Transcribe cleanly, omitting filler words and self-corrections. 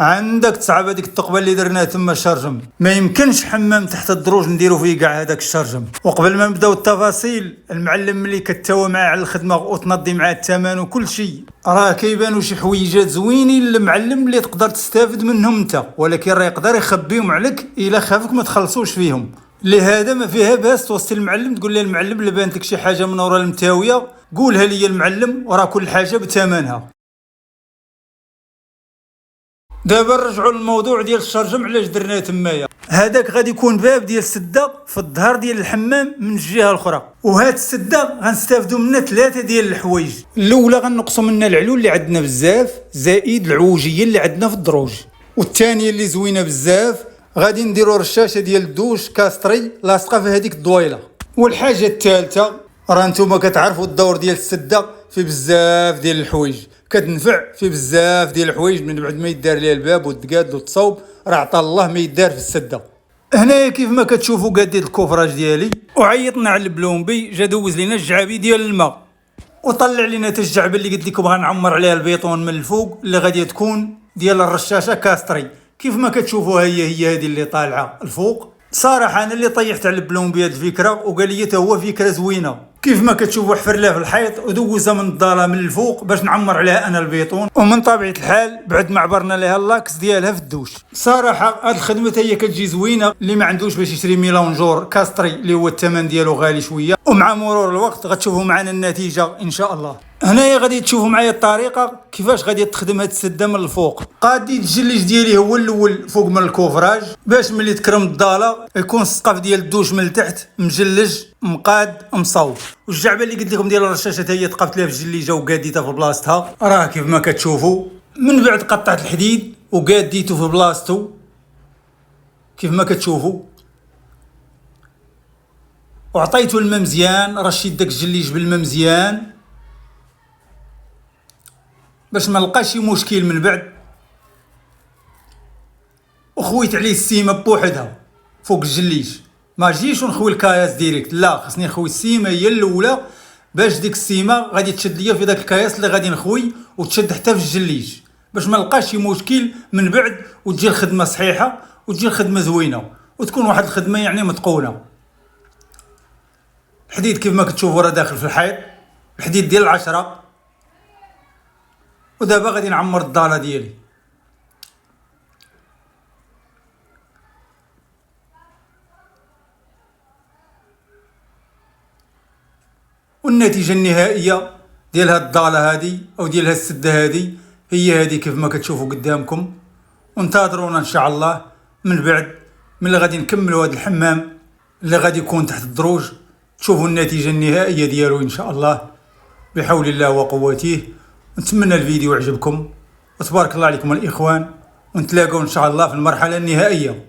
عندك تصعب هذيك الثقبه اللي درناها تما الشرجم. ما يمكنش حمام تحت الدروج نديرو فيه كاع هذاك الشرجم. وقبل ما نبداو التفاصيل، المعلم ملي كتساوى معاه على الخدمه وتنظي معاه الثمن وكل شيء، راه كيبانوا شي حويجات زوينين للمعلم اللي تقدر تستافد منهم انت، ولكن راه يقدر يخبيهم عليك الا خافك ما تخلصوش فيهم. لهذا ما فيها باس توصي المعلم تقول له المعلم الا بانت لك شي حاجه من ورا المتاويه قولها لي المعلم، وراه كل حاجه بثمنها. دابا نرجعوا للموضوع ديال الشرجم علاش درناه تمايا. هذاك غادي يكون باب ديال السده في الظهر ديال الحمام من الجهه الاخرى، وهاد السده غنستافدوا منها ثلاثه ديال الحوايج. الاولى غنقصوا منها العلول اللي عندنا بزاف زائد العوجيه اللي عندنا في الدروج، والثانيه اللي زوينه بزاف غادي نديروا رشاشه ديال الدوش كاستري لاصقه في هذيك الدويله. والحاجه الثالثه راه نتوما كتعرفوا الدور ديال السده في بزاف ديال الحوايج، كتنفع في بزاف ديال الحوايج من بعد ما يدار ليها الباب والدقاد والتصوب، راه عطا الله ما يدار في السده. هنايا كيف ما كتشوفوا قاديت الكوفراج ديالي وعيطنا على البلومبي، جا دوز لينا الجعابي ديال الماء وطلع لينا تا الجعبه اللي قلت لكم غنعمر عليها البيطون من الفوق اللي غادي تكون ديال الرشاشه كاستري. كيف ما كتشوفوا هي هذه اللي طالعه الفوق. صراحه انا اللي طيحت على البلومبي هاد الفكره وقال لي تا هو فكره زوينه. كيف ما كتشوفوا حفر لها في الحيط ودوزها من الضاله من الفوق باش نعمر عليها انا البيطون، ومن طبيعه الحال بعد ما عبرنا لها اللاكس ديالها في الدوش. صراحه هاد الخدمه هي كتجي زوينه اللي ما عندوش باش يشري ميلونجور كاستري اللي هو الثمن ديالو غالي شويه، ومع مرور الوقت غتشوفوا معنا النتيجه ان شاء الله. هنايا غادي تشوفوا معايا الطريقه كيفاش غادي تخدم هاد السده من الفوق. قادي الجليج ديالي هو الاول فوق من الكوفراج باش ملي تكرم الضاله يكون السقف ديال الدوش من التحت مجلج مقاد مصوب، والجعبه اللي قلت لكم ديال الرشاشه حتى هي تقفت لها في الجليجه وقاديتها في بلاصتها. راه كيف ما كتشوفوا من بعد قطعت الحديد وقاديته في بلاصتو كيف ما كتشوفوا، وعطيته الماء مزيان، رشيت داك الجليج بالماء مزيان باش ما لقاش شي مشكل من بعد، وخويت عليه السيمه بوحدها فوق الجليج. ما جيش ونخوي الكاياس ديريكت، لا خصني نخوي السيمه هي الاولى باش ديك السيمه غادي تشد ليا في داك الكاياس اللي غادي نخوي وتشد حتى في الجليج باش ما لقاش شي مشكل من بعد، وتجي الخدمه صحيحه وتجي الخدمه زوينه وتكون واحد الخدمه يعني متقونه. الحديد كيف ما كتشوفوا راه داخل في الحيط، الحديد ديال 10. ودابا غادي نعمر الضاله ديالي. والنتيجه النهائيه ديال هاد الضاله هادي او ديال هاد السده هادي هي هادي كيف ما كتشوفوا قدامكم. وانتظرونا ان شاء الله من بعد ملي غادي نكملوا هاد الحمام اللي غادي يكون تحت الدروج، تشوفوا النتيجه النهائيه ديالو ان شاء الله بحول الله وقوته. نتمنى الفيديو عجبكم وتبارك الله عليكم الاخوان، ونتلاقوا ان شاء الله في المرحله النهائيه.